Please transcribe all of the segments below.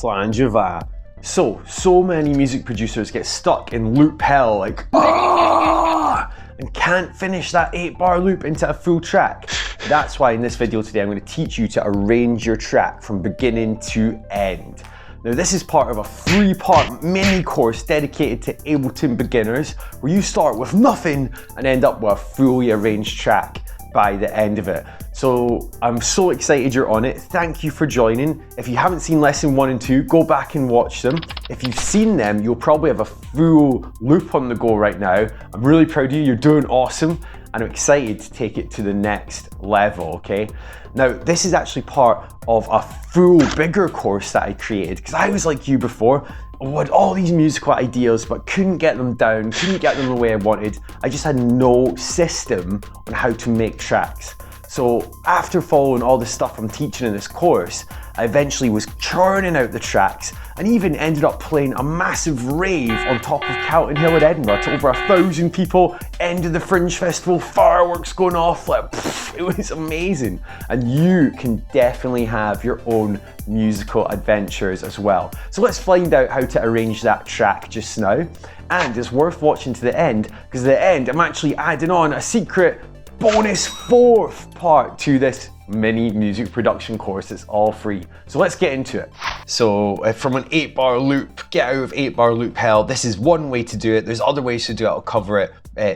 flange of a. So many music producers get stuck in loop hell, like, and can't finish that 8-bar loop into a full track. That's why in this video today, I'm going to teach you to arrange your track from beginning to end. Now, this is part of a 3-part mini course dedicated to Ableton beginners, where you start with nothing and end up with a fully arranged track by the end of it. So I'm so excited you're on it. Thank you for joining. If you haven't seen lesson 1 and 2, go back and watch them. If you've seen them, you'll probably have a full loop on the go right now. I'm really proud of you, you're doing awesome, and I'm excited to take it to the next level, okay? Now, this is actually part of a full, bigger course that I created, because I was like you before. I had all these musical ideas, but couldn't get them down, couldn't get them the way I wanted. I just had no system on how to make tracks. So after following all the stuff I'm teaching in this course, I eventually was churning out the tracks and even ended up playing a massive rave on top of Calton Hill in Edinburgh to over 1,000 people, end of the Fringe Festival, fireworks going off, like, pff, it was amazing. And you can definitely have your own musical adventures as well. So let's find out how to arrange that track just now. And it's worth watching to the end, because at the end I'm actually adding on a secret bonus 4th part to this mini music production course. It's all free. So let's get into it. So from an 8-bar loop, get out of 8-bar loop hell. This is one way to do it. There's other ways to do it. I'll cover it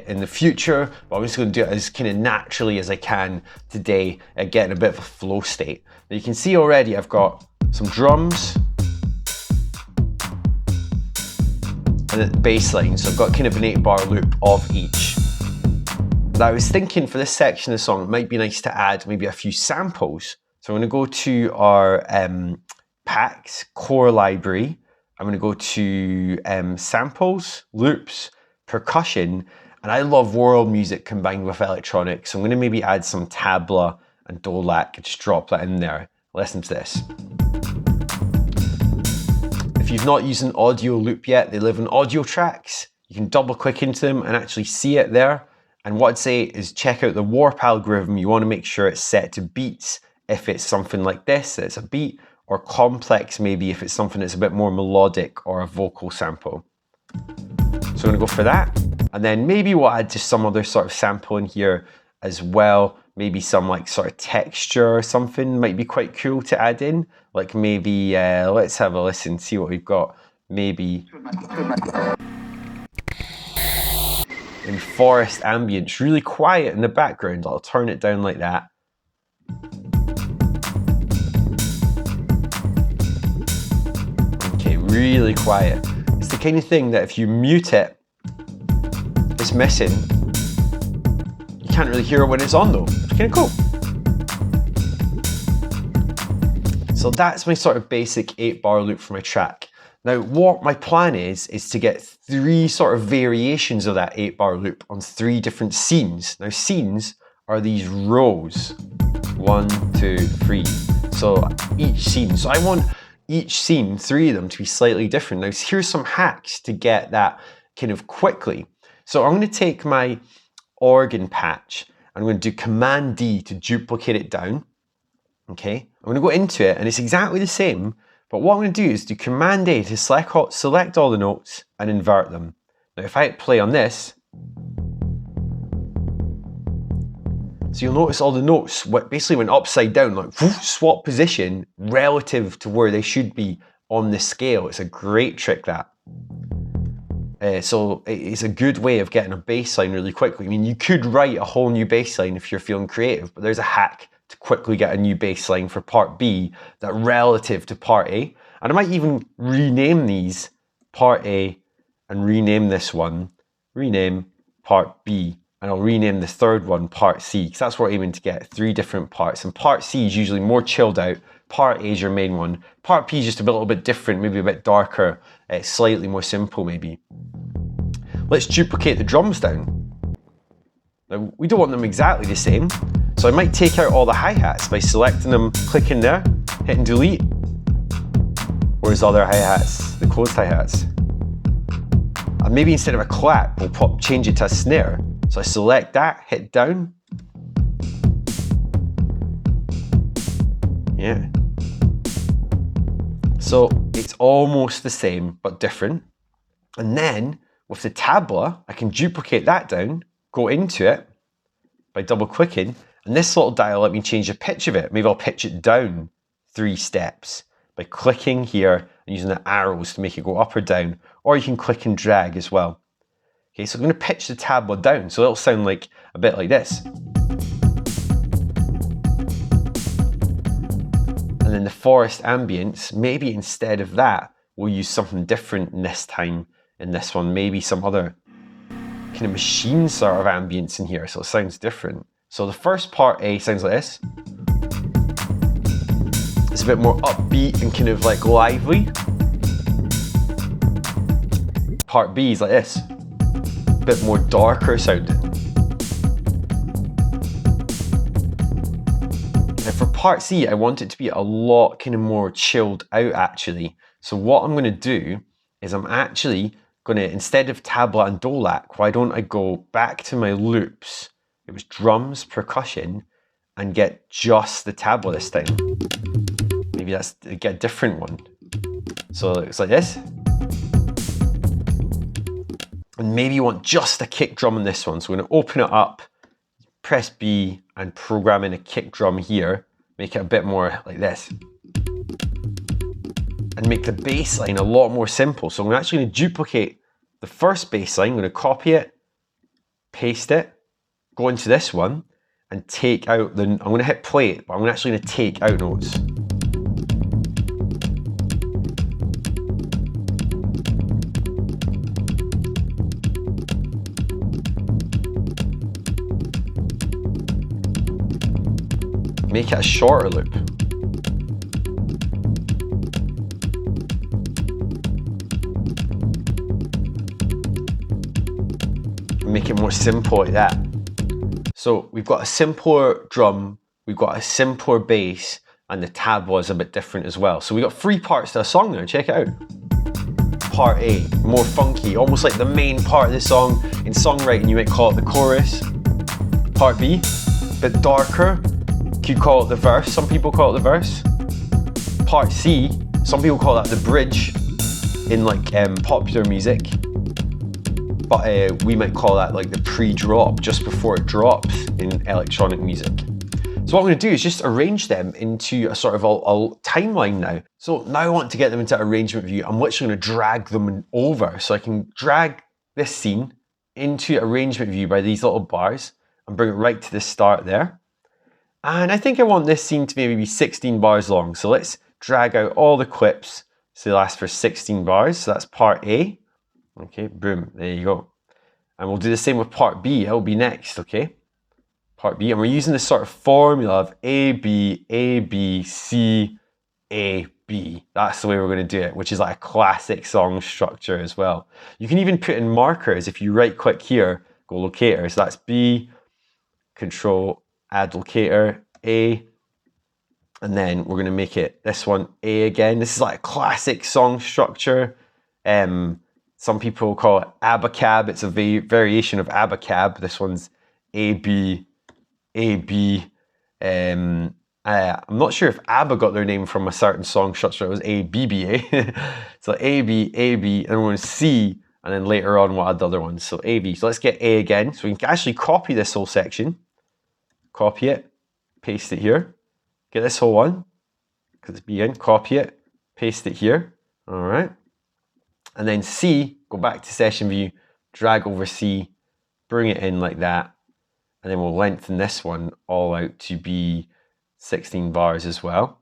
in the future, but I'm just going to do it as kind of naturally as I can today, get in a bit of a flow state. Now you can see already I've got some drums and a bass line. So I've got kind of an 8-bar loop of each. Now I was thinking for this section of the song, it might be nice to add maybe a few samples. So I'm going to go to our packs, core library. I'm going to go to samples, loops, percussion, and I love world music combined with electronics. So I'm going to maybe add some tabla and dolak and just drop that in there. Listen to this. If you've not used an audio loop yet, they live in audio tracks. You can double click into them and actually see it there. And what I'd say is check out the warp algorithm. You want to make sure it's set to beats if it's something like this, it's a beat, or complex maybe if it's something that's a bit more melodic or a vocal sample. So I'm going to go for that. And then maybe we'll add just some other sort of sample in here as well. Maybe some like sort of texture or something might be quite cool to add in. Like maybe, let's have a listen, see what we've got. Maybe in forest ambience, really quiet in the background. I'll turn it down like that. Okay, really quiet. It's the kind of thing that if you mute it, it's missing. You can't really hear it when it's on though. It's kind of cool. So that's my sort of basic 8-bar loop for my track. Now, what my plan is to get 3 sort of variations of that 8-bar loop on 3 different scenes. Now, scenes are these rows. 1, 2, 3. So each scene. So I want each scene, 3 of them, to be slightly different. Now, here's some hacks to get that kind of quickly. So I'm going to take my organ patch. I'm going to do Command D to duplicate it down. Okay. I'm going to go into it, and it's exactly the same. But what I'm going to do is do Command A to select all the notes and invert them. Now if I hit play on this, so you'll notice all the notes basically went upside down, like whoosh, swap position relative to where they should be on the scale. It's a great trick that. So it's a good way of getting a bass line really quickly. I mean, you could write a whole new bass line if you're feeling creative, but there's a hack to quickly get a new bass line for part B that relative to part A. And I might even rename these part A and rename this one, rename part B, and I'll rename the third one part C, because that's what we're aiming to get, 3 different parts. And part C is usually more chilled out, part A is your main one, part P is just a little bit different, maybe a bit darker, slightly more simple maybe. Let's duplicate the drums down. Now, we don't want them exactly the same, so I might take out all the hi-hats by selecting them, clicking there, hitting delete. Where's the other hi-hats, the closed hi-hats? And maybe instead of a clap, we'll change it to a snare. So I select that, hit down. Yeah. So it's almost the same, but different. And then with the tabla, I can duplicate that down, go into it by double clicking, and this little dial let me change the pitch of it. Maybe I'll pitch it down 3 steps by clicking here and using the arrows to make it go up or down, or you can click and drag as well. Okay, so I'm going to pitch the tabla down, so it'll sound like a bit like this. And then the forest ambience, maybe instead of that, we'll use something different this time in this one. Maybe some other kind of machine sort of ambience in here, so it sounds different. So the first part A sounds like this. It's a bit more upbeat and kind of like lively. Part B is like this. A bit more darker sounding. Now for part C, I want it to be a lot kind of more chilled out actually. So what I'm going to do is I'm actually going to, instead of tabla and dolac, why don't I go back to my loops? It was drums, percussion, and get just the tabla this time. Maybe that's, get a different one. So it's like this. And maybe you want just a kick drum in this one. So we're going to open it up, press B, and program in a kick drum here. Make it a bit more like this. And make the bass line a lot more simple. So I'm actually going to duplicate the first bass line. I'm going to copy it, paste it, go into this one, and take out the, I'm going to hit play, but I'm actually going to take out notes. Make it a shorter loop. Make it more simple like that. So we've got a simpler drum, we've got a simpler bass, and the tabla is a bit different as well. So we've got 3 parts to a song now, check it out. Part A, more funky, almost like the main part of the song. In songwriting, you might call it the chorus. Part B, a bit darker, you could call it the verse, some people call it the verse. Part C, some people call that the bridge in like popular music. But we might call that like the pre-drop, just before it drops in electronic music. So what I'm going to do is just arrange them into a sort of a timeline now. So now I want to get them into arrangement view. I'm literally going to drag them over. So I can drag this scene into arrangement view by these little bars and bring it right to the start there. And I think I want this scene to maybe be 16 bars long. So let's drag out all the clips so they last for 16 bars. So that's part A. Okay, boom, there you go. And we'll do the same with part B, it'll be next, okay? Part B, and we're using this sort of formula of A, B, C, A, B. That's the way we're going to do it, which is like a classic song structure as well. You can even put in markers if you right click here, go locator. So that's B, control, add locator, A, and then we're going to make it this one A again. This is like a classic song structure. Some people call it abacab. It's a variation of abacab. This one's A, B, A, B. I'm not sure if ABBA got their name from a certain song structure. It was A, B, B, A. So A, B, and we're going to C, and then later on we'll add the other ones. So A, B. So let's get A again. So we can actually copy this whole section. Copy it, paste it here. Get this whole one, because it's B in. Copy it, paste it here. All right. And then C, go back to session view, drag over C, bring it in like that, and then we'll lengthen this one all out to be 16 bars as well.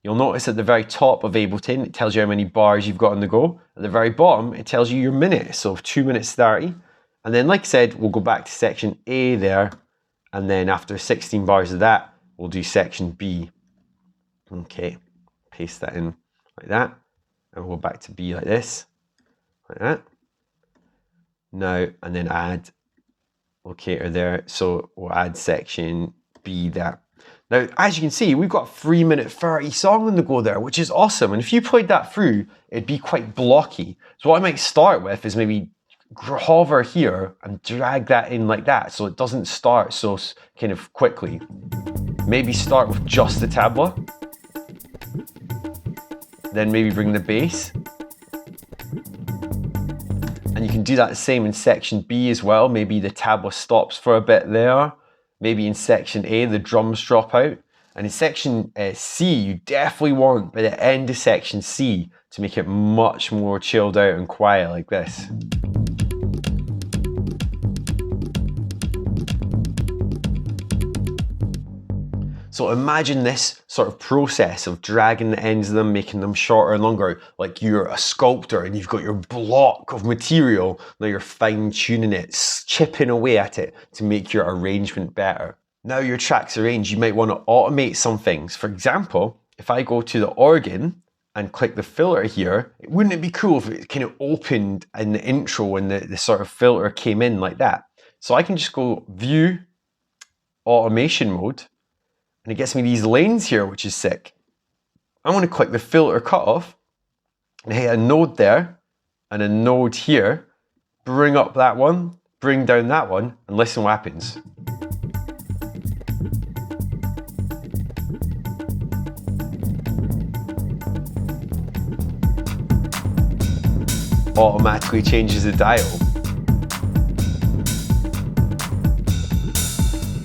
You'll notice at the very top of Ableton, it tells you how many bars you've got on the go. At the very bottom, it tells you your minute, so 2 minutes 30. And then, like I said, we'll go back to section A there, and then after 16 bars of that, we'll do section B. Okay, paste that in like that, and we'll go back to B like this. Like that. Now, and then add locator there. So we'll add section B there. Now, as you can see, we've got 3 minute 30 song on the go there, which is awesome. And if you played that through, it'd be quite blocky. So what I might start with is maybe hover here and drag that in like that, so it doesn't start so kind of quickly. Maybe start with just the tabla. then maybe bring the bass. And you can do that the same in section B as well. Maybe the tabla stops for a bit there. Maybe in section A, the drums drop out. And in section C, you definitely want, by the end of section C, to make it much more chilled out and quiet like this. So imagine this sort of process of dragging the ends of them, making them shorter and longer, like you're a sculptor and you've got your block of material, now you're fine tuning it, chipping away at it to make your arrangement better. Now your track's arranged, you might want to automate some things. For example, if I go to the organ and click the filter here, wouldn't it be cool if it kind of opened in the intro when the sort of filter came in like that? So I can just go View, Automation Mode, and it gets me these lanes here, which is sick. I want to click the filter cutoff and hit a node there and a node here, bring up that one, bring down that one, and listen what happens. Automatically changes the dial.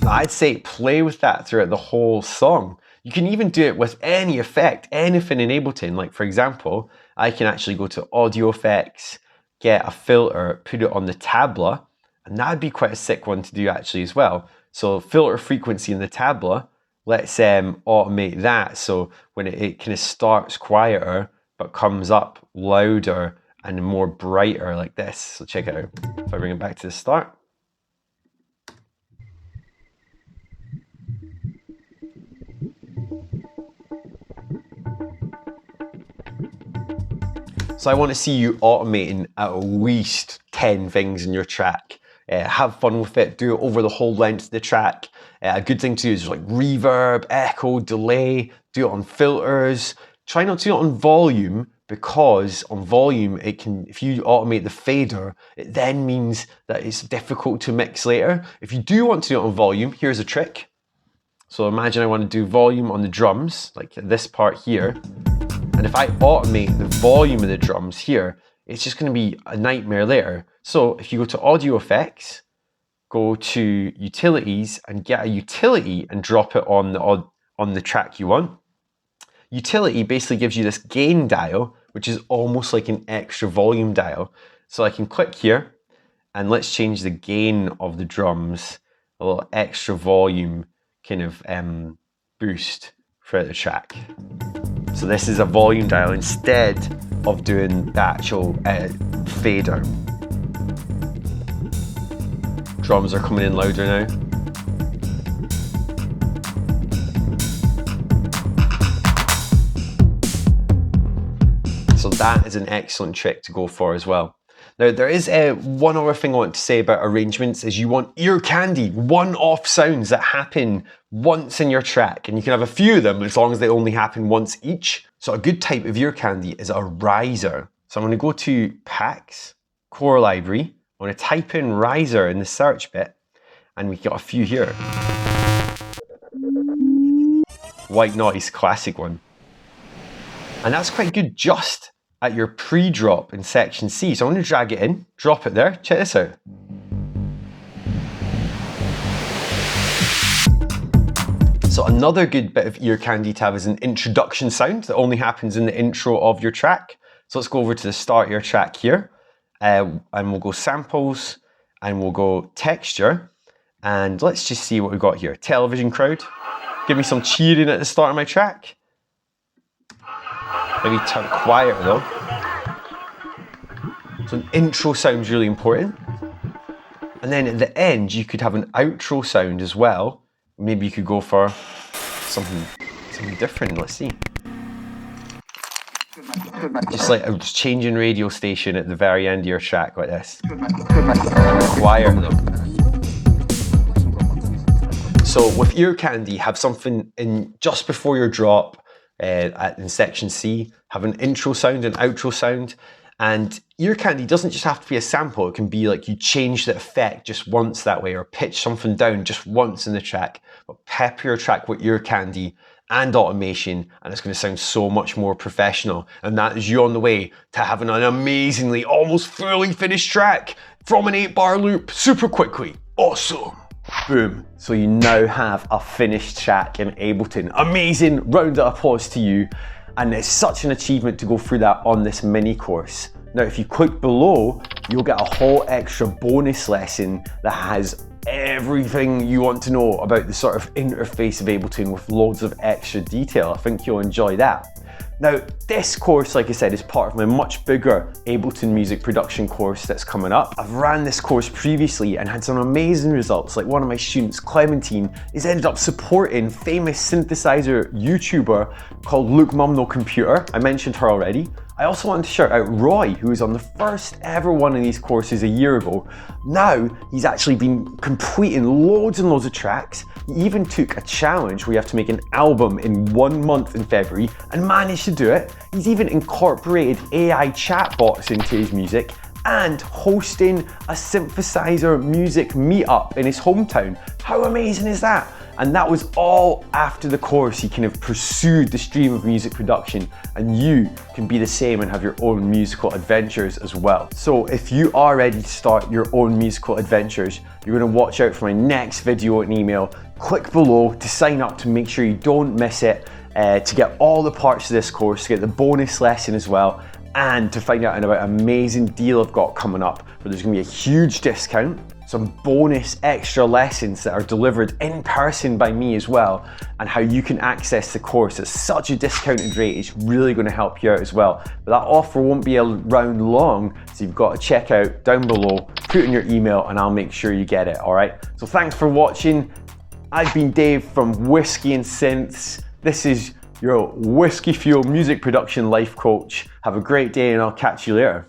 I'd say play with that throughout the whole song. You can even do it with any effect, anything in Ableton. Like for example, I can actually go to Audio Effects, get a filter, put it on the tabla, and that'd be quite a sick one to do actually as well. So filter frequency in the tabla, let's automate that. So when it kind of starts quieter, but comes up louder and more brighter like this. So check it out. If I bring it back to the start. So I want to see you automating at least 10 things in your track. Have fun with it, do it over the whole length of the track. A good thing to do is like reverb, echo, delay, do it on filters. Try not to do it on volume, because on volume, it can, if you automate the fader, it then means that it's difficult to mix later. If you do want to do it on volume, here's a trick. So imagine I want to do volume on the drums, like this part here. And if I automate the volume of the drums here, it's just going to be a nightmare later. So if you go to Audio Effects, go to Utilities and get a utility and drop it on the track you want. Utility basically gives you this gain dial, which is almost like an extra volume dial. So I can click here and let's change the gain of the drums, a little extra volume kind of boost throughout the track. So this is a volume dial instead of doing the actual fader. Drums are coming in louder now. So that is an excellent trick to go for as well. Now there is one other thing I want to say about arrangements is you want ear candy, one-off sounds that happen once in your track, and you can have a few of them as long as they only happen once each. So a good type of ear candy is a riser. So I'm going to go to Packs, Core Library, I'm going to type in riser in the search bit, and we got a few here. White noise, classic one. And that's quite good just at your pre-drop in section C. So I'm going to drag it in, drop it there, check this out. So another good bit of ear candy to have is an introduction sound that only happens in the intro of your track. So let's go over to the start of your track here, and we'll go samples, and we'll go texture, and let's just see what we've got here. Television crowd, give me some cheering at the start of my track. Maybe turn quieter though. So an intro sound's really important. And then at the end, you could have an outro sound as well. Maybe you could go for something different. Let's see. Just like a changing radio station at the very end of your track like this. Quieter though. So with ear candy, have something in just before your drop. In section C, have an intro sound, an outro sound, and ear candy doesn't just have to be a sample. It can be like you change the effect just once that way, or pitch something down just once in the track, but pepper your track with ear candy and automation, and it's going to sound so much more professional. And that is you on the way to having an amazingly, almost fully finished track from an 8-bar loop super quickly. Awesome. Boom. So you now have a finished track in Ableton. Amazing. Round of applause to you. And it's such an achievement to go through that on this mini course. Now, if you click below, you'll get a whole extra bonus lesson that has everything you want to know about the sort of interface of Ableton with loads of extra detail. I think you'll enjoy that. Now, this course, like I said, is part of my much bigger Ableton music production course that's coming up. I've ran this course previously and had some amazing results. Like one of my students, Clementine, has ended up supporting famous synthesizer YouTuber called Luke Mum No Computer. I mentioned her already. I also wanted to shout out Roy, who was on the first ever one of these courses a year ago. Now, he's actually been completing loads and loads of tracks. He even took a challenge where you have to make an album in 1 month in February and managed to do it. He's even incorporated AI chatbots into his music and hosting a synthesizer music meetup in his hometown. How amazing is that? And that was all after the course. He kind of pursued the stream of music production, and you can be the same and have your own musical adventures as well. So if you are ready to start your own musical adventures, you're going to watch out for my next video and email. Click below to sign up to make sure you don't miss it, to get all the parts of this course, to get the bonus lesson as well, and to find out about an amazing deal I've got coming up where there's going to be a huge discount, some bonus extra lessons that are delivered in person by me as well, and how you can access the course at such a discounted rate. It's really going to help you out as well. But that offer won't be around long, so you've got to check out down below, put in your email, and I'll make sure you get it, all right? So thanks for watching. I've been Dave from Whisky and Synths. This is your Whisky Fuel music production life coach. Have a great day, and I'll catch you later.